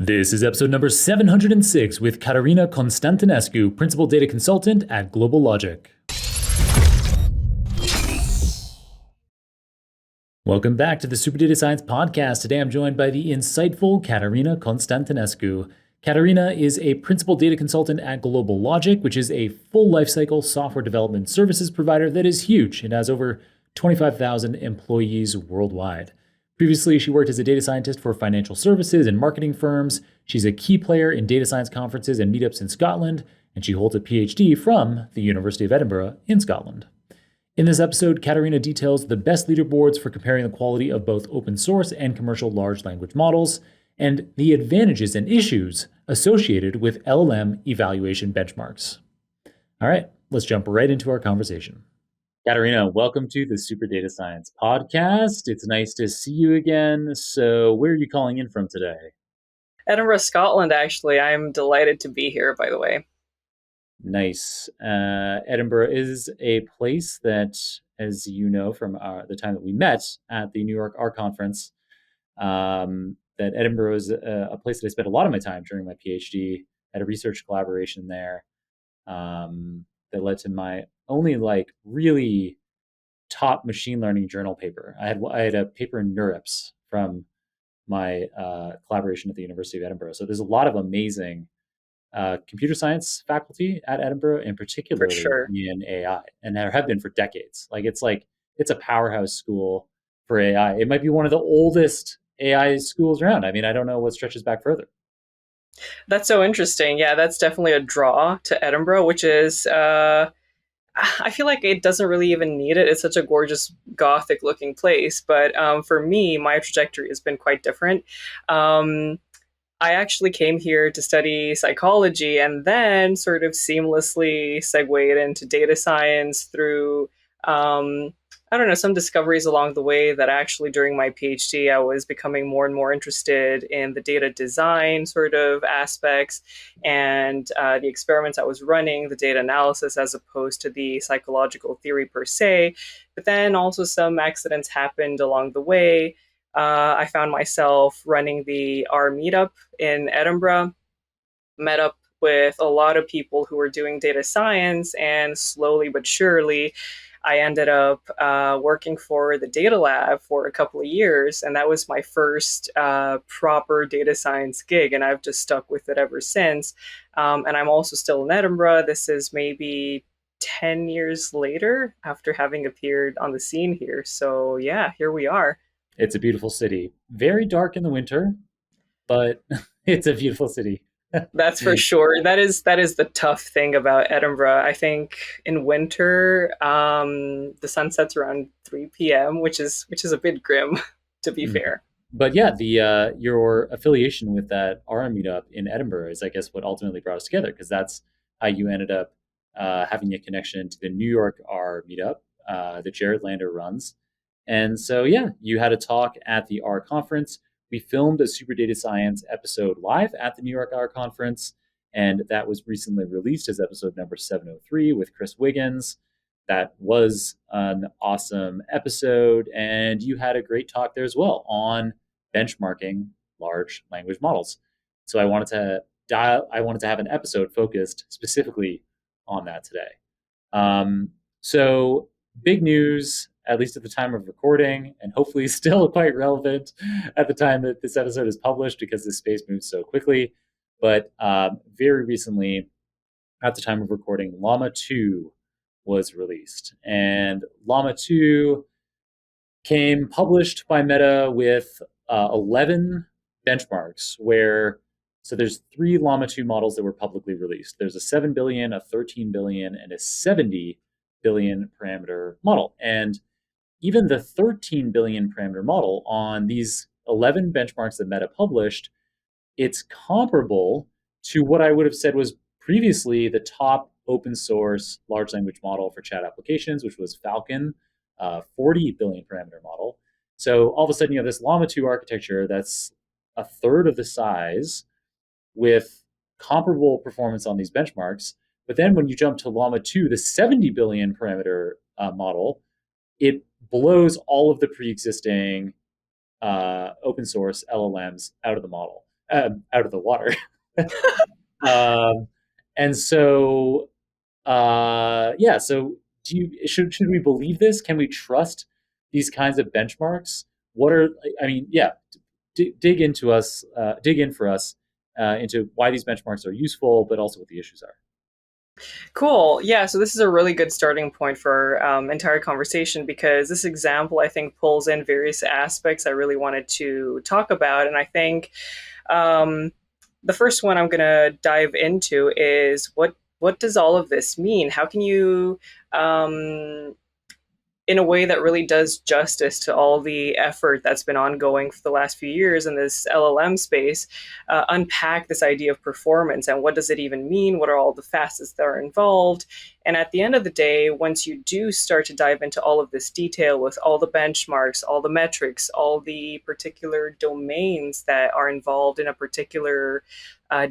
This is episode number 706 with Caterina Constantinescu, Principal Data Consultant at Global Logic. Welcome back to the Super Data Science Podcast. Today I'm joined by the insightful Caterina Constantinescu. Caterina is a Principal Data Consultant at Global Logic, which is a full lifecycle software development services provider that is huge. It has over 25,000 employees worldwide. Previously, she worked as a data scientist for financial services and marketing firms. She's a key player in data science conferences and meetups in Scotland, and she holds a PhD from the University of Edinburgh in Scotland. In this episode, Caterina details the best leaderboards for comparing the quality of both open source and commercial large language models, and the advantages and issues associated with LLM evaluation benchmarks. All right, let's jump right into our conversation. Caterina, welcome to the Super Data Science Podcast. It's nice to see you again. So where are you calling in from today? Edinburgh, Scotland, actually. I'm delighted to be here, by the way. Nice. Edinburgh is a place that, as you know from the time that we met at the New York Art Conference, that Edinburgh is a place that I spent a lot of my time during my PhD. I had a research collaboration there that led to my only really top machine learning journal paper. I had a paper in NeurIPS from my collaboration at the University of Edinburgh. So there's a lot of amazing computer science faculty at Edinburgh, and particularly in AI, and there have been for decades. It's a powerhouse school for AI. It might be one of the oldest AI schools around. I mean, I don't know what stretches back further. That's so interesting. Yeah, that's definitely a draw to Edinburgh, which is, I feel like it doesn't really even need it. It's such a gorgeous Gothic looking place. But for me, my trajectory has been quite different. I actually came here to study psychology and then sort of seamlessly segued into data science through some discoveries along the way that actually during my PhD, I was becoming more and more interested in the data design sort of aspects and the experiments I was running, the data analysis as opposed to the psychological theory per se. But then also some accidents happened along the way. I found myself running the R meetup in Edinburgh, met up with a lot of people who were doing data science, and slowly but surely, I ended up working for the data lab for a couple of years, and that was my first proper data science gig, and I've just stuck with it ever since. And I'm also still in Edinburgh. This is maybe 10 years later after having appeared on the scene here. So yeah, here we are. It's a beautiful city. Very dark in the winter, but it's a beautiful city. That's for sure. That is the tough thing about Edinburgh. I think in winter, the sun sets around 3 p.m., which is a bit grim, to be fair. But yeah, the your affiliation with that R meetup in Edinburgh is, I guess, what ultimately brought us together, because that's how you ended up having a connection to the New York R meetup that Jared Lander runs. And so, yeah, you had a talk at the R conference. We filmed a Super Data Science episode live at the New York R conference, and that was recently released as episode number 703 with Chris Wiggins. That was an awesome episode, and you had a great talk there as well on benchmarking large language models. So I wanted to have an episode focused specifically on that today. So big news, at least at the time of recording, and hopefully still quite relevant at the time that this episode is published, because this space moves so quickly. But very recently, at the time of recording, Llama 2 was released. And Llama 2 came published by Meta with 11 benchmarks so there's 3 Llama 2 models that were publicly released. There's a 7 billion, a 13 billion, and a 70 billion parameter model. And even the 13 billion parameter model on these 11 benchmarks that Meta published, it's comparable to what I would have said was previously the top open source large language model for chat applications, which was Falcon, 40 billion parameter model. So all of a sudden you have this Llama 2 architecture that's a third of the size with comparable performance on these benchmarks. But then when you jump to Llama 2, the 70 billion parameter model, it blows all of the pre-existing open source LLMs out of the model. out of the water. um, and so yeah, so should we believe this? Can we trust these kinds of benchmarks? What are I mean, yeah, dig in for us into why these benchmarks are useful, but also what the issues are. Cool. Yeah, so this is a really good starting point for our entire conversation because this example, I think, pulls in various aspects I really wanted to talk about. And I think um, the first one I'm going to dive into is what does all of this mean? How can you um, in a way that really does justice to all the effort that's been ongoing for the last few years in this LLM space, unpack this idea of performance and what does it even mean? What are all the facets that are involved? And at the end of the day, once you do start to dive into all of this detail with all the benchmarks, all the metrics, all the particular domains that are involved in a particular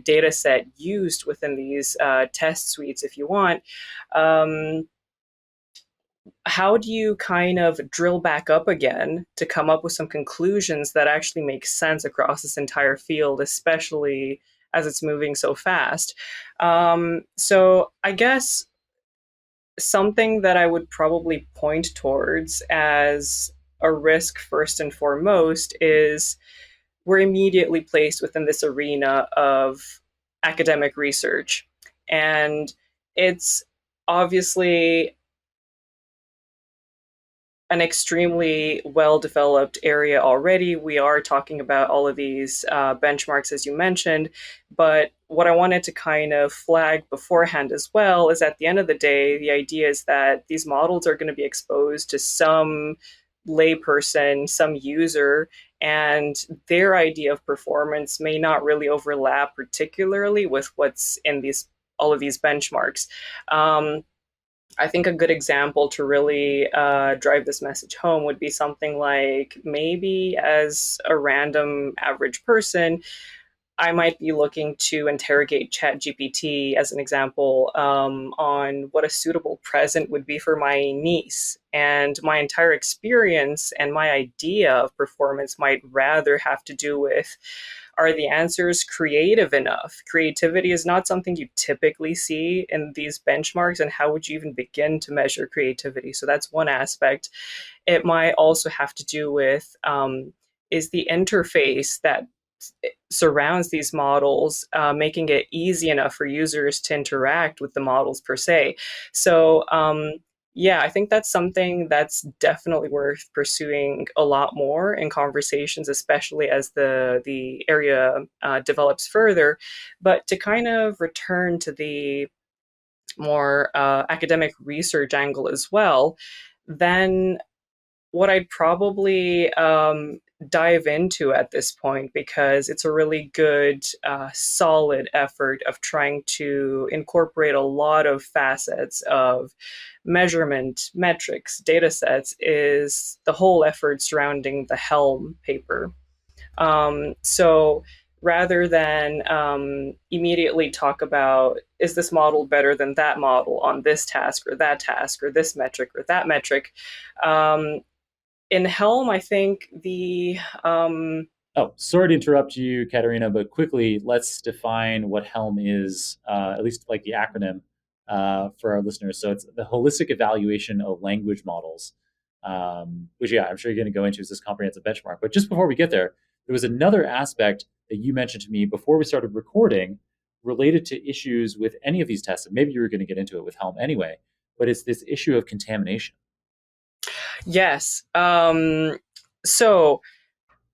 data set used within these test suites, if you want, how do you kind of drill back up again to come up with some conclusions that actually make sense across this entire field, especially as it's moving so fast? So I guess something that I would probably point towards as a risk first and foremost is we're immediately placed within this arena of academic research. And it's obviously an extremely well developed area already. We are talking about all of these benchmarks, as you mentioned. But what I wanted to kind of flag beforehand as well is at the end of the day, the idea is that these models are going to be exposed to some layperson, some user, and their idea of performance may not really overlap, particularly with what's in these all of these benchmarks. I think a good example to really drive this message home would be something like maybe as a random average person, I might be looking to interrogate ChatGPT as an example on what a suitable present would be for my niece. And my entire experience and my idea of performance might rather have to do with, are the answers creative enough? Creativity is not something you typically see in these benchmarks, and how would you even begin to measure creativity? So that's one aspect. It might also have to do with is the interface that surrounds these models, making it easy enough for users to interact with the models per se. So, yeah, I think that's something that's definitely worth pursuing a lot more in conversations, especially as the area develops further. But to kind of return to the more academic research angle as well, then what I'd probably dive into at this point, because it's a really good, solid effort of trying to incorporate a lot of facets of measurement, metrics, data sets, is the whole effort surrounding the HELM paper. So rather than immediately talk about, is this model better than that model on this task or this metric or that metric, um, in Helm, I think the Oh, sorry to interrupt you, Katerina, but quickly, let's define what HELM is, at least like the acronym for our listeners. So it's the holistic evaluation of language models, which, yeah, I'm sure you're going to go into as this comprehensive benchmark. But just before we get there, there was another aspect that you mentioned to me before we started recording related to issues with any of these tests. And maybe you were going to get into it with HELM anyway, but it's this issue of contamination. yes. So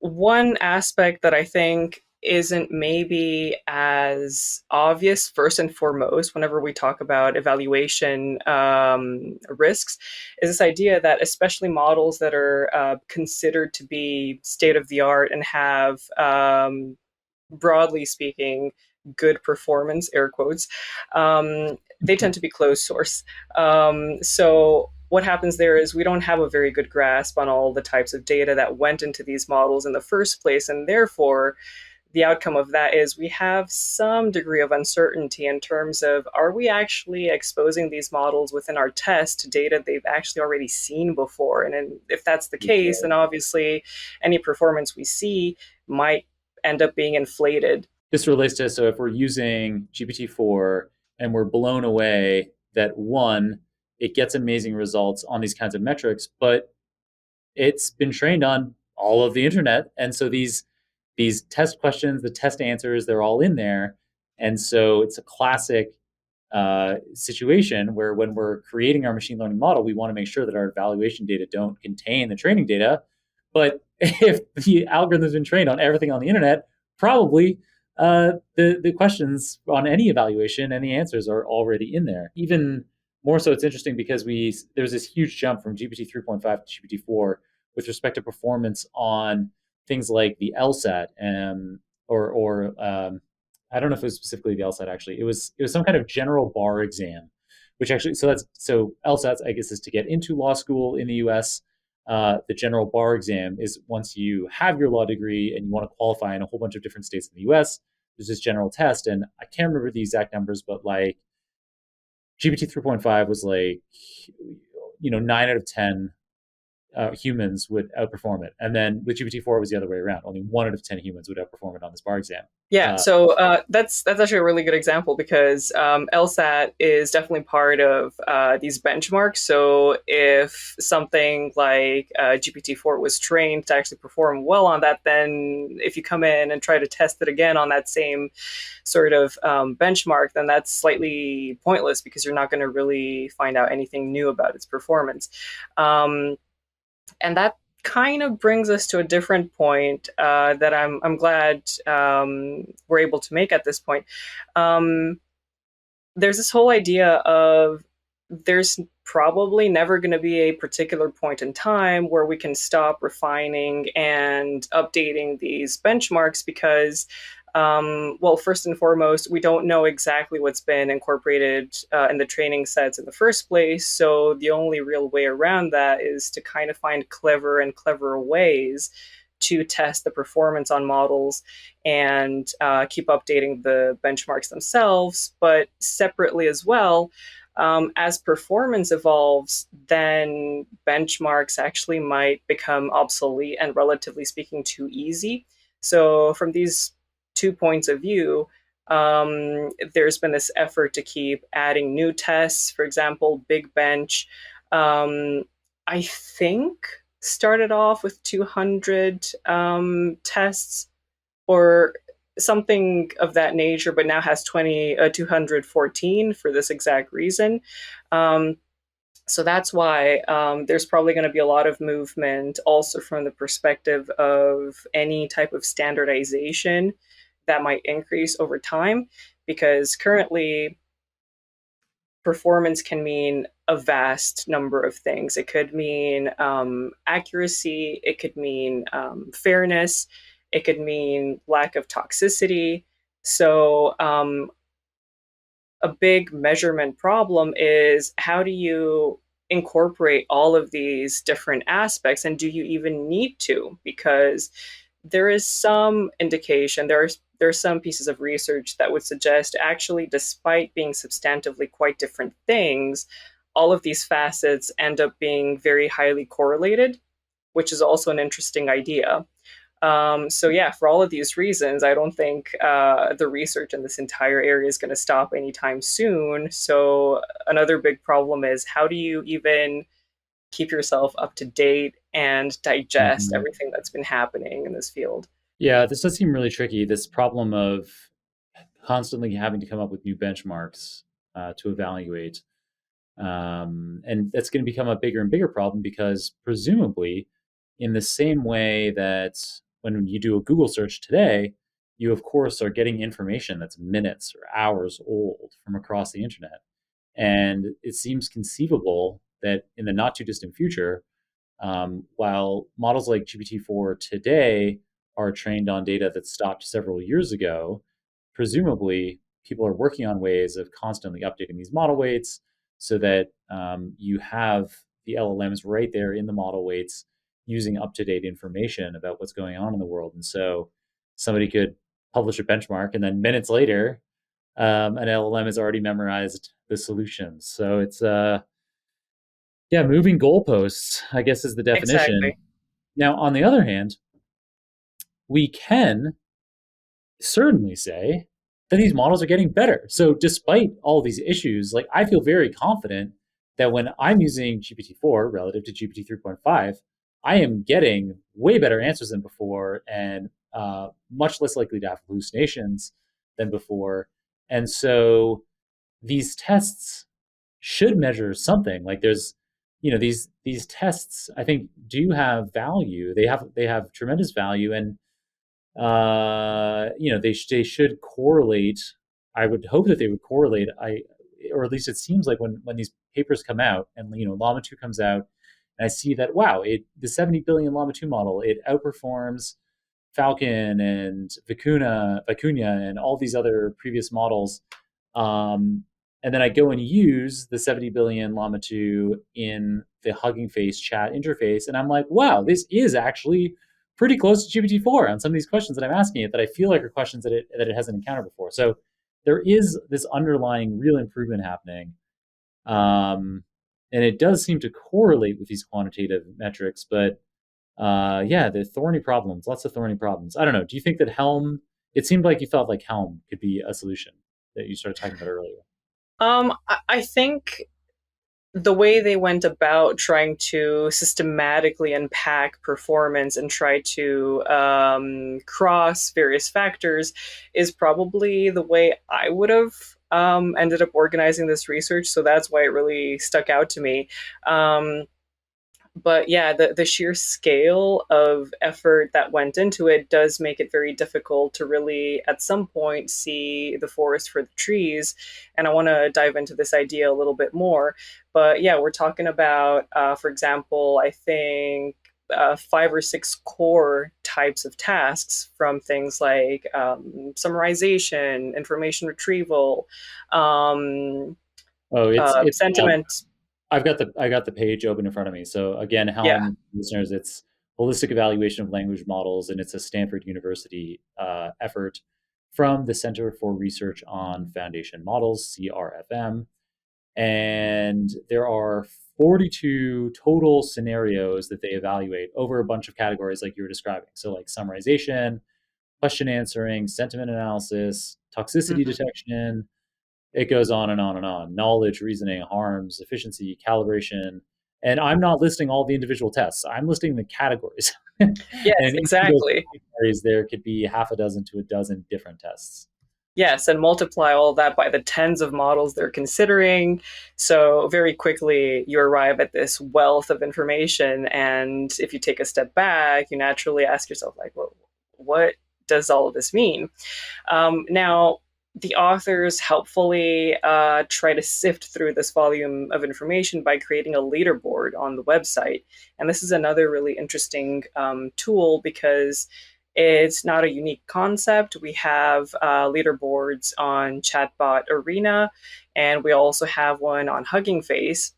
one aspect that I think isn't maybe as obvious first and foremost whenever we talk about evaluation risks is this idea that especially models that are considered to be state of the art and have broadly speaking good performance, air quotes, they tend to be closed source. So what happens there is we don't have a very good grasp on all the types of data that went into these models in the first place, and therefore the outcome of that is we have some degree of uncertainty in terms of, are we actually exposing these models within our test to data they've actually already seen before? And if that's the case, then obviously any performance we see might end up being inflated. This relates to, so if we're using GPT-4 and we're blown away that one, it gets amazing results on these kinds of metrics, but it's been trained on all of the internet, and so these test questions, the test answers, they're all in there, and so it's a classic situation where when we're creating our machine learning model, we want to make sure that our evaluation data don't contain the training data. But if the algorithm's been trained on everything on the internet, probably the questions on any evaluation and the answers are already in there. Even more so, it's interesting because there's this huge jump from GPT 3.5 to GPT 4 with respect to performance on things like the LSAT or I don't know if it was specifically the LSAT. Actually, it was some kind of general bar exam, which actually, so LSAT, I guess, is to get into law school in the U.S. The general bar exam is once you have your law degree and you want to qualify in a whole bunch of different states in the U.S. There's this general test, and I can't remember the exact numbers, but like GPT 3.5 was like 9 out of 10 humans would outperform it. And then with GPT-4 was the other way around. Only 1 out of 10 humans would outperform it on this bar exam. Yeah, so that's actually a really good example because LSAT is definitely part of these benchmarks. So if something like GPT-4 was trained to actually perform well on that, then if you come in and try to test it again on that same sort of benchmark, then that's slightly pointless because you're not going to really find out anything new about its performance. And that kind of brings us to a different point that I'm glad we're able to make at this point. There's this whole idea of there's probably never going to be a particular point in time where we can stop refining and updating these benchmarks because well, first and foremost, we don't know exactly what's been incorporated in the training sets in the first place. So the only real way around that is to kind of find clever and cleverer ways to test the performance on models and keep updating the benchmarks themselves, but separately as well. As performance evolves, then benchmarks actually might become obsolete and, relatively speaking, too easy. So from these 2 points of view, there's been this effort to keep adding new tests. For example, Big Bench, I think, started off with 200 tests or something of that nature, but now has 214 for this exact reason. So that's why there's probably going to be a lot of movement also from the perspective of any type of standardization that might increase over time, because currently performance can mean a vast number of things. It could mean accuracy, it could mean fairness, it could mean lack of toxicity. So a big measurement problem is how do you incorporate all of these different aspects, and do you even need to? Because there is some indication, there are some pieces of research that would suggest actually, despite being substantively quite different things, all of these facets end up being very highly correlated, which is also an interesting idea. So yeah, for all of these reasons, I don't think the research in this entire area is going to stop anytime soon. So another big problem is how do you even keep yourself up to date and digest Mm-hmm. everything that's been happening in this field? Yeah, this does seem really tricky. This problem of constantly having to come up with new benchmarks to evaluate. And that's going to become a bigger and bigger problem because presumably, in the same way that when you do a Google search today, you of course are getting information that's minutes or hours old from across the internet. And it seems conceivable that in the not too distant future, while models like GPT-4 today are trained on data that stopped several years ago, presumably people are working on ways of constantly updating these model weights so that you have the LLMs right there in the model weights using up-to-date information about what's going on in the world. And so somebody could publish a benchmark, and then minutes later, an LLM has already memorized the solutions. So it's yeah, moving goalposts, I guess, is the definition. Exactly. Now, on the other hand, we can certainly say that these models are getting better. So despite all these issues, like I feel very confident that when I'm using GPT-4 relative to GPT 3.5, I am getting way better answers than before and much less likely to have hallucinations than before. And so these tests should measure something. Like there's, these tests I think do have value. They have tremendous value, and they should correlate. I would hope that they would correlate. Or at least it seems like when these papers come out and Llama 2 comes out, and I see that wow, the 70 billion Llama 2 model, it outperforms Falcon and Vicuña and all these other previous models. Um, and then I go and use the 70 billion Llama 2 in the Hugging Face chat interface, and I'm like, wow, this is actually pretty close to GPT-4 on some of these questions that I'm asking it that I feel like are questions that it hasn't encountered before. So there is this underlying real improvement happening. And it does seem to correlate with these quantitative metrics, but yeah, the thorny problems, lots of thorny problems. I don't know. Do you think that Helm? It seemed like you felt like Helm could be a solution that you started talking about earlier. I think the way they went about trying to systematically unpack performance and try to cross various factors is probably the way I would have ended up organizing this research. So that's why it really stuck out to me. But yeah, the sheer scale of effort that went into it does make it very difficult to really, at some point, see the forest for the trees. And I want to dive into this idea a little bit more. But yeah, we're talking about, for example, I think 5 or 6 core types of tasks, from things like summarization, information retrieval, um, Oh, it's sentiment. I got the page open in front of me. So again, Yeah. Helm listeners, it's holistic evaluation of language models, and it's a Stanford University effort from the Center for Research on Foundation Models (CRFM). And there are 42 total scenarios that they evaluate over a bunch of categories like you were describing. So like summarization, question answering, sentiment analysis, toxicity Mhm. detection. It goes on and on and on. Knowledge, reasoning, harms, efficiency, calibration. And I'm not listing all the individual tests. I'm listing the categories. And Yes, in each of those exactly. categories, there could be half a dozen to a dozen different tests. Yes, and multiply all that by the tens of models they're considering. So, very quickly, you arrive at this wealth of information. And if you take a step back, you naturally ask yourself, like, well, what does all of this mean? Now, the authors helpfully try to sift through this volume of information by creating a leaderboard on the website. And this is another really interesting tool because it's not a unique concept. We have leaderboards on Chatbot Arena, and we also have one on Hugging Face.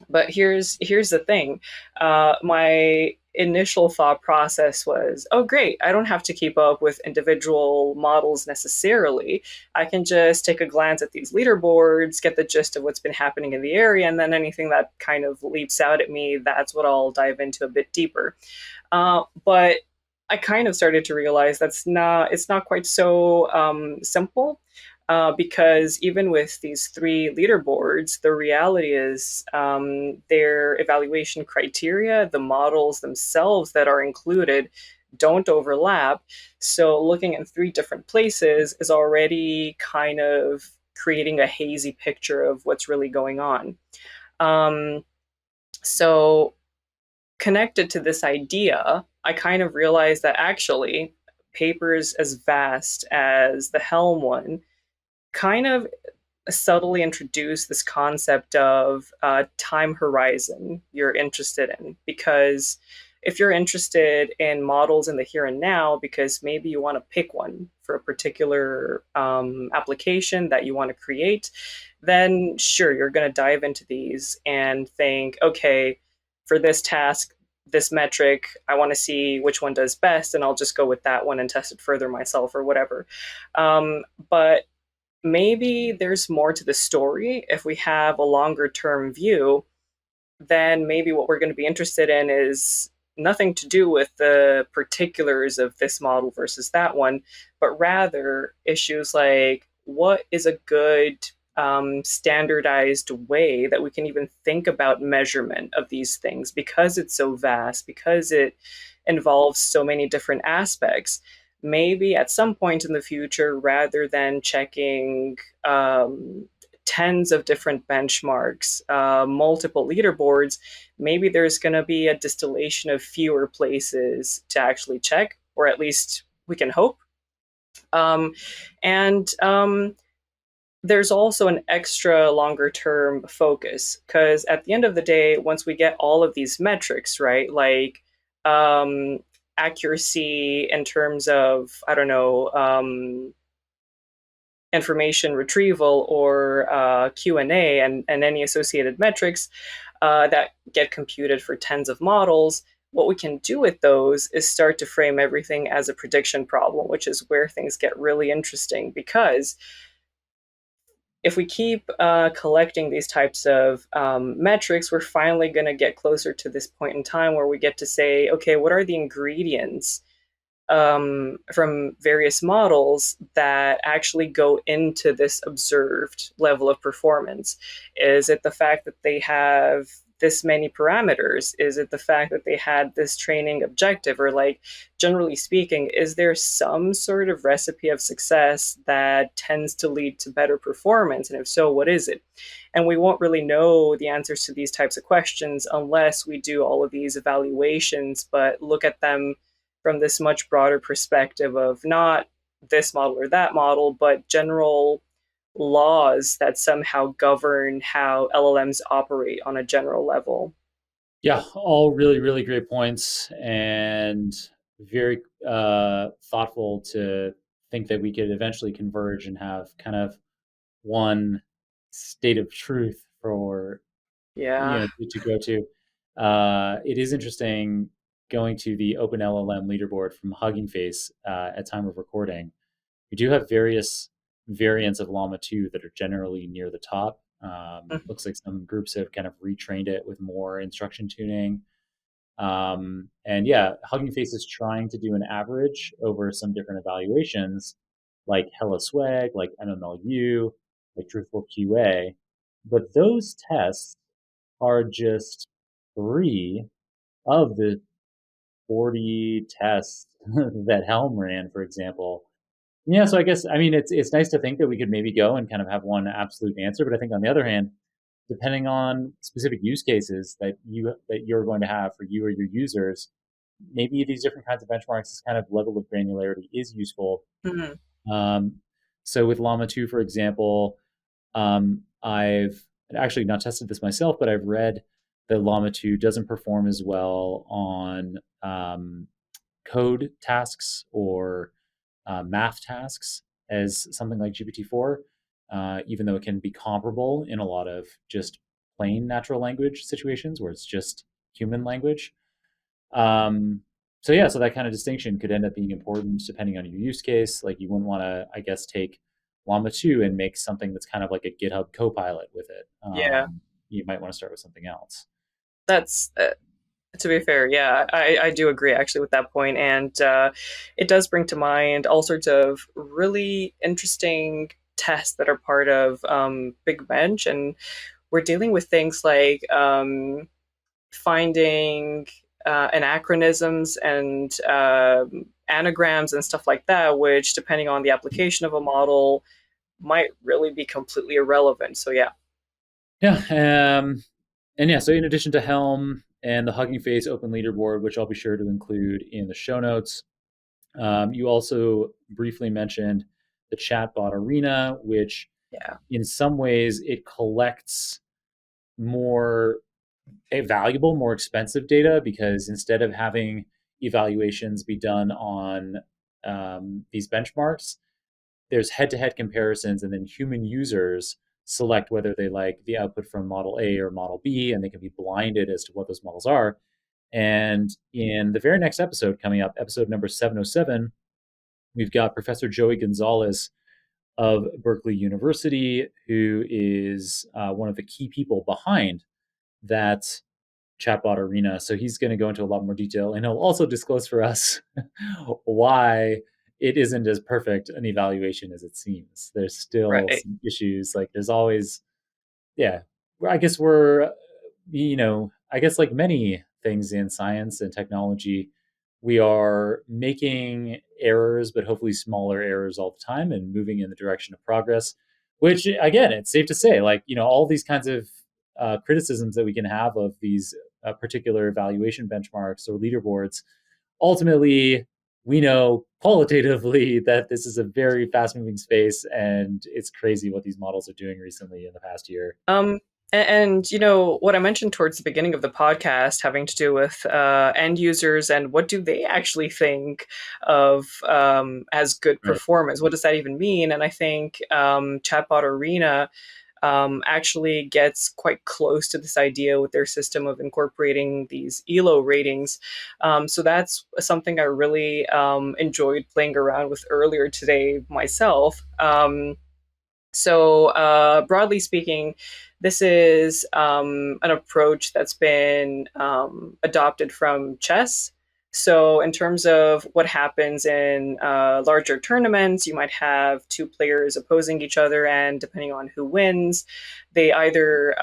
But here's the thing. My initial thought process was, oh great, I don't have to keep up with individual models necessarily. I can just take a glance at these leaderboards, get the gist of what's been happening in the area, and then anything that kind of leaps out at me, that's what I'll dive into a bit deeper. But I kind of started to realize it's not quite so simple. Because even with these 3 leaderboards, the reality is their evaluation criteria, the models themselves that are included, don't overlap. So looking in 3 different places is already kind of creating a hazy picture of what's really going on. Um, so connected to this idea, I kind of realized that actually papers as vast as the Helm one kind of subtly introduce this concept of time horizon you're interested in. Because if you're interested in models in the here and now, because maybe you want to pick one for a particular application that you want to create, then sure, you're going to dive into these and think, okay, for this task, this metric, I want to see which one does best, and I'll just go with that one and test it further myself or whatever. But maybe there's more to the story. If we have a longer term view, then maybe what we're going to be interested in is nothing to do with the particulars of this model versus that one, but rather issues like what is a good standardized way that we can even think about measurement of these things, because it's so vast, because it involves so many different aspects. Maybe at some point in the future, rather than checking tens of different benchmarks, multiple leaderboards, maybe there's going to be a distillation of fewer places to actually check, or at least we can hope. And there's also an extra longer term focus, because at the end of the day, once we get all of these metrics, right, like um, accuracy in terms of, I don't know, information retrieval or Q&A and any associated metrics that get computed for tens of models, what we can do with those is start to frame everything as a prediction problem, which is where things get really interesting. Because if we keep collecting these types of metrics, we're finally going to get closer to this point in time where we get to say, okay, what are the ingredients from various models that actually go into this observed level of performance? Is it the fact that they have this many parameters? Is it the fact that they had this training objective? Or, like, generally speaking, is there some sort of recipe of success that tends to lead to better performance? And if so, what is it? And we won't really know the answers to these types of questions unless we do all of these evaluations, but look at them from this much broader perspective of not this model or that model, but general laws that somehow govern how LLMs operate on a general level. Yeah, all really, really great points, and very thoughtful to think that we could eventually converge and have kind of one state of truth for Yeah. to go to. It is interesting going to the Open LLM leaderboard from Hugging Face at time of recording. We do have various variants of Llama 2 that are generally near the top. Looks like some groups have kind of retrained it with more instruction tuning. And yeah, Hugging Face is trying to do an average over some different evaluations, like Hella Swag, like MMLU, like Truthful QA. But those tests are just three of the 40 tests that Helm ran, for example. Yeah, so I guess I mean it's nice to think that we could maybe go and kind of have one absolute answer, but I think on the other hand, depending on specific use cases that you're going to have for you or your users, maybe these different kinds of benchmarks, this kind of level of granularity is useful. Mhm. Um, so with Llama 2, for example, I've actually not tested this myself, but I've read that Llama 2 doesn't perform as well on code tasks or math tasks as something like GPT-4, even though it can be comparable in a lot of just plain natural language situations where it's just human language. Um, so yeah, so that kind of distinction could end up being important depending on your use case. Like you wouldn't want to, I guess, take Llama 2 and make something that's kind of like a GitHub Copilot with it. Yeah, You might want to start with something else. that's to be fair. Yeah, I do agree actually with that point, and it does bring to mind all sorts of really interesting tests that are part of Big Bench, and we're dealing with things like finding anachronisms and anagrams and stuff like that, which, depending on the application of a model, might really be completely irrelevant. So, yeah. Yeah, and yeah, so in addition to Helm and the Hugging Face Open Leaderboard, which I'll be sure to include in the show notes, you also briefly mentioned the Chatbot Arena, which Yeah. in some ways it collects more valuable, more expensive data because instead of having evaluations be done on these benchmarks, there's head-to-head comparisons, and then human users select whether they like the output from model A or model B, and they can be blinded as to what those models are. And in the very next episode coming up, episode number 707, we've got Professor Joey Gonzalez of Berkeley University, who is one of the key people behind that Chatbot Arena. So he's going to go into a lot more detail, and he'll also disclose for us why it isn't as perfect an evaluation as it seems. There's still Right. some issues. Like there's always, yeah. I guess we're, I guess like many things in science and technology, we are making errors, but hopefully smaller errors all the time and moving in the direction of progress. Which, again, it's safe to say, like, all these kinds of criticisms that we can have of these particular evaluation benchmarks or leaderboards, ultimately, we know qualitatively that this is a very fast moving space, and it's crazy what these models are doing recently in the past year. Um, and, what I mentioned towards the beginning of the podcast, having to do with end users and what do they actually think of as good Right. performance? What does that even mean? And I think Chatbot Arena actually gets quite close to this idea with their system of incorporating these ELO ratings. So that's something I really enjoyed playing around with earlier today myself. Broadly speaking, this is an approach that's been adopted from chess. So, in terms of what happens in larger tournaments, you might have two players opposing each other, and depending on who wins, they either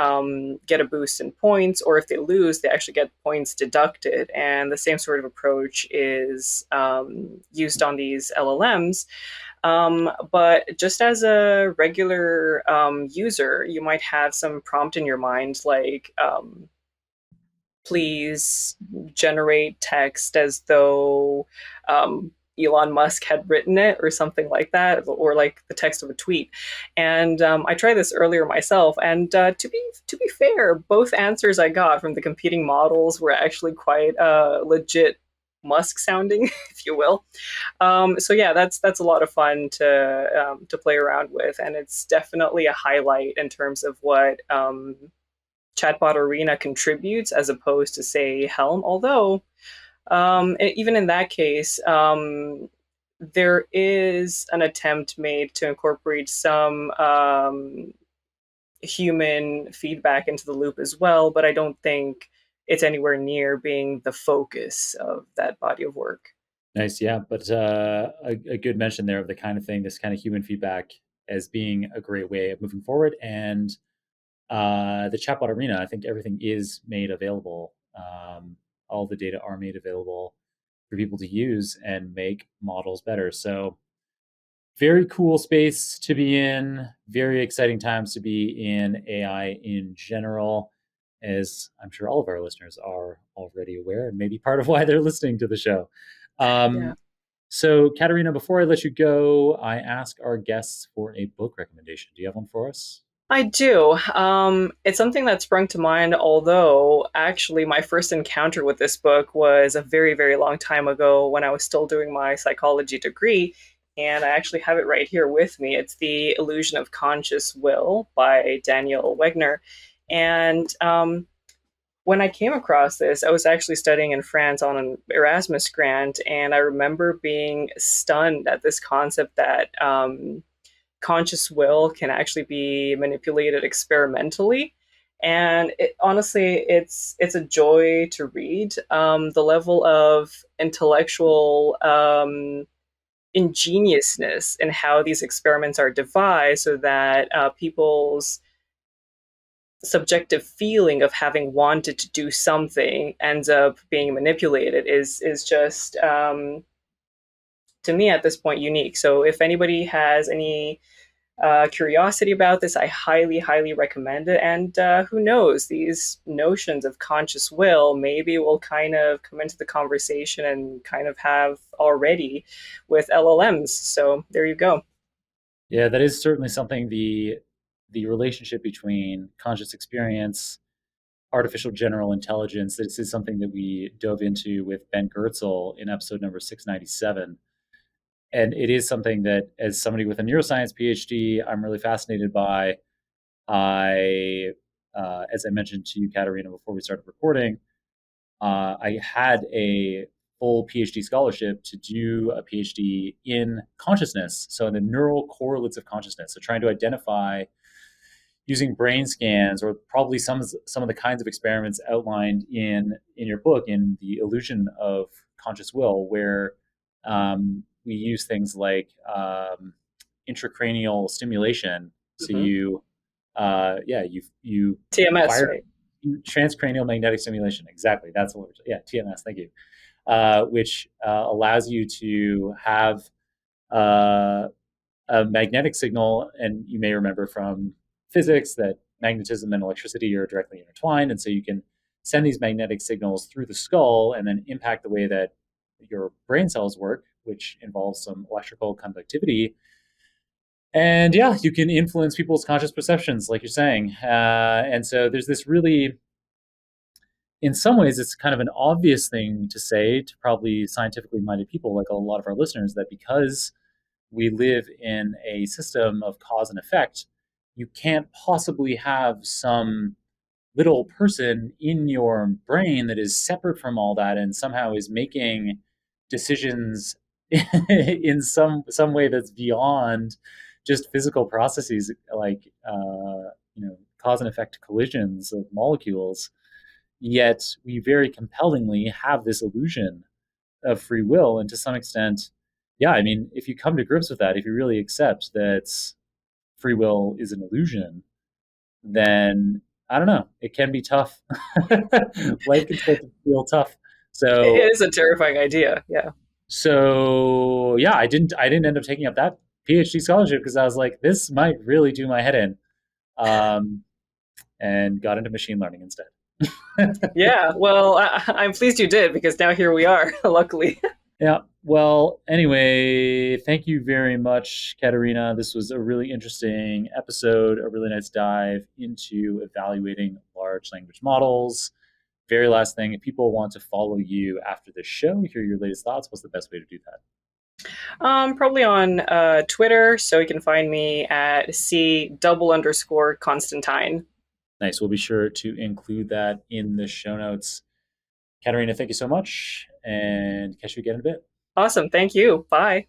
get a boost in points, or if they lose, they actually get points deducted. And the same sort of approach is used on these LLMs. But just as a regular user, you might have some prompt in your mind like, please generate text as though Elon Musk had written it or something like that, or like the text of a tweet. And I tried this earlier myself, and to be fair, both answers I got from the competing models were actually quite legit Musk sounding, if you will. So yeah, that's a lot of fun to play around with, and it's definitely a highlight in terms of what Chatbot Arena contributes, as opposed to say Helm. Although even in that case, there is an attempt made to incorporate some human feedback into the loop as well, but I don't think it's anywhere near being the focus of that body of work. Nice, yeah, but a good mention there of the kind of thing, this kind of human feedback as being a great way of moving forward. And the chatbot arena, I think everything is made available. All the data are made available for people to use and make models better. So very cool space to be in. Very exciting times to be in AI in general, as I'm sure all of our listeners are already aware, and maybe part of why they're listening to the show. Yeah. So, Caterina, before I let you go, I ask our guests for a book recommendation. Do you have one for us? I do. It's something that sprung to mind, although actually my first encounter with this book was a very, very long time ago when I was still doing my psychology degree. And I actually have it right here with me. It's The Illusion of Conscious Will by Daniel Wegner. And when I came across this, I was actually studying in France on an Erasmus grant. And I remember being stunned at this concept that conscious will can actually be manipulated experimentally. And honestly, it's a joy to read. The level of intellectual ingeniousness in how these experiments are devised, so that people's subjective feeling of having wanted to do something ends up being manipulated, is just to me at this point unique. So if anybody has any curiosity about this, I highly, highly recommend it. And who knows, these notions of conscious will maybe will kind of come into the conversation and kind of have already with LLMs. So there you go. Yeah, that is certainly something. The relationship between conscious experience, artificial general intelligence. This is something that we dove into with Ben Goertzel in episode number 697. And it is something that, as somebody with a neuroscience PhD, I'm really fascinated by. As I mentioned to you, Katerina, before we started recording, I had a full PhD scholarship to do a PhD in consciousness, so in the neural correlates of consciousness. So trying to identify, using brain scans, or probably some of the kinds of experiments outlined in your book, in The Illusion of Conscious Will, where we use things like intracranial stimulation. So Hmm. you TMS, fire right? transcranial magnetic stimulation. Exactly, that's what TMS. Thank you. Which allows you to have uh, a magnetic signal, and you may remember from physics that magnetism and electricity are directly intertwined, and so you can send these magnetic signals through the skull and then impact the way that your brain cells work, which involves some electrical conductivity. And yeah, you can influence people's conscious perceptions, like you're saying. And so there's this really, in some ways, it's kind of an obvious thing to say to probably scientifically minded people, like a lot of our listeners, that because we live in a system of cause and effect, you can't possibly have some little person in your brain that is separate from all that and somehow is making decisions in some way that's beyond just physical processes, like cause and effect collisions of molecules. Yet we very compellingly have this illusion of free will, and to some extent, yeah, I mean, if you come to grips with that, if you really accept that free will is an illusion, then I don't know, it can be tough. Life can start to feel tough. It So is a terrifying idea. Yeah. yeah, I didn't end up taking up that PhD scholarship because I was like, this might really do my head in, um, and got into machine learning instead. Yeah. Well, I'm pleased you did, because now here we are, luckily. Yeah. Well, anyway, thank you very much, Caterina. This was a really interesting episode, a really nice dive into evaluating large language models. Very last thing, if people want to follow you after the show, hear your latest thoughts, what's the best way to do that? Probably on Twitter, so you can find me at C_Constantine. Nice. We'll be sure to include that in the show notes. Caterina, thank you so much, and catch you again in a bit. Awesome. Thank you. Bye.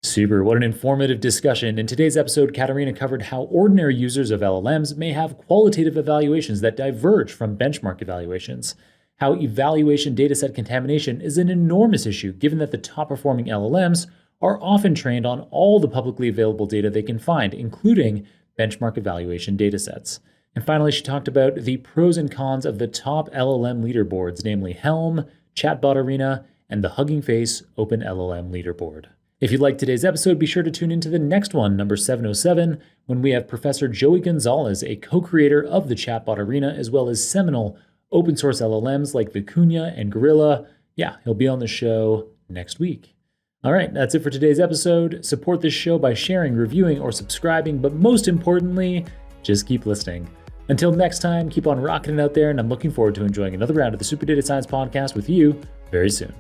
Super. What an informative discussion. In today's episode, Caterina covered how ordinary users of LLMs may have qualitative evaluations that diverge from benchmark evaluations, how evaluation dataset contamination is an enormous issue given that the top performing LLMs are often trained on all the publicly available data they can find, including benchmark evaluation datasets. And finally, she talked about the pros and cons of the top LLM leaderboards, namely HELM, Chatbot Arena, and the Hugging Face Open LLM Leaderboard. If you liked today's episode, be sure to tune into the next one, number 707, when we have Professor Joey Gonzalez, a co-creator of the Chatbot Arena, as well as seminal open source LLMs like Vicuña and Gorilla. Yeah, he'll be on the show next week. All right, that's it for today's episode. Support this show by sharing, reviewing, or subscribing, but most importantly, just keep listening. Until next time, keep on rocking it out there, and I'm looking forward to enjoying another round of the Super Data Science Podcast with you very soon.